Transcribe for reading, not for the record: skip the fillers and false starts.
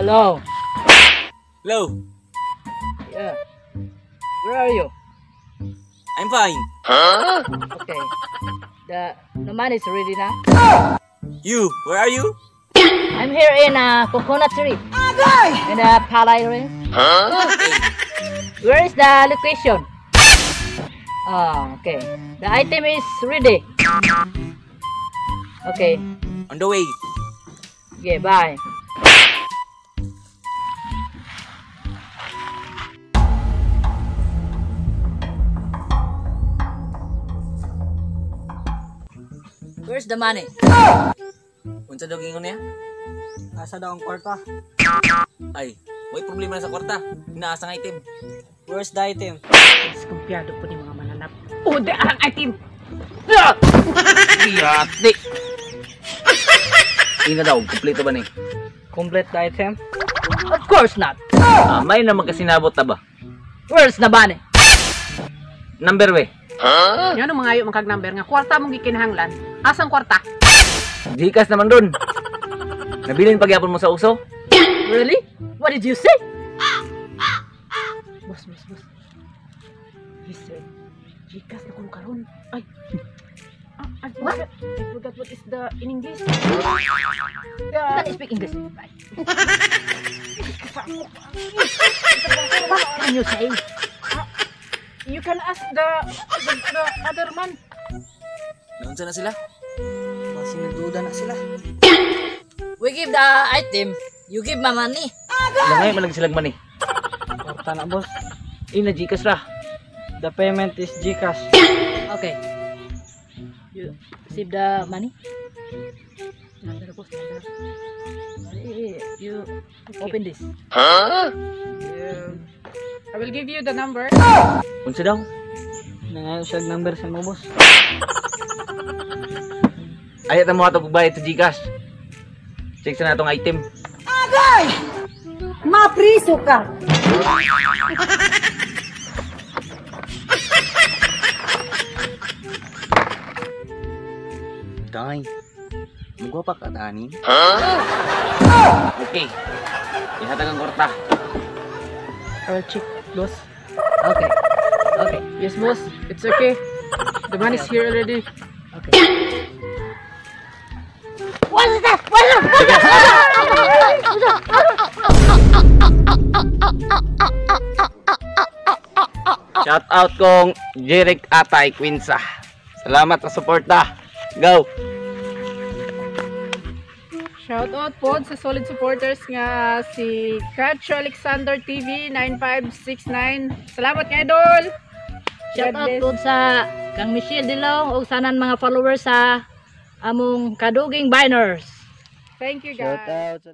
Hello. Hello. Yeah. Where are you? I'm fine. Okay. The man is ready now. You, where are you? I'm here in a coconut tree. In a palay range. Where is the location? Ah, okay. The item is ready. Okay. On the way. Okay, bye. Where's the money? Unsa daw gingon niya? Asa daw ang kwarta? Ay, may problema na sa kwarta. Inaasa nga item. Where's the item? Diskumpiyado po ni mga mananap. O, di ang item! Iyati. Ina daw, kompleto ba ni? Complete the item? Of course not. May na magkasinabot ta ba? Where's the money? Number we. Yan ang mga ayo magkag number nga kwarta mong gikinahanglan. Asang kwarta? Gcash naman dun. Nabilin pagyapon mo sa uso? Really? What did you say? Boss. He said, Gcash na kung karon. Ay. I forgot what is the in English. Can you speak English? Bye. What can you say? You can ask the other man. Naunsa na sila? Basi nagduda na sila. We give the item. You give my money. Langay man lang silang mani. Kwarta na, boss. Ina Gcash ra. The payment is Gcash. Okay. You receive the money? Number boss, number. You open this. I will give you the number. Unsa daw? Nangayon siya number sa mo, boss. Ayat na mo ato pagbayad sa Gcash. Check sa natong item. Mapriso ka. Dai. Mugwa pa ka tani? Okay. Ihatag ang kwarta. I will check, boss. Okay. Okay. Yes, boss. It's okay. The man is here already. Okay. What is that? What is Shout out kong Jeric Atay Quinsa. Salamat sa suporta. Go! Shoutout po sa solid supporters nga si Cacho Alexander TV 9569. Salamat nga idol. Shout out po sa Kang Michelle Dilong o sanan mga followers sa among Kaduging Biners. Thank you guys. Shout out sa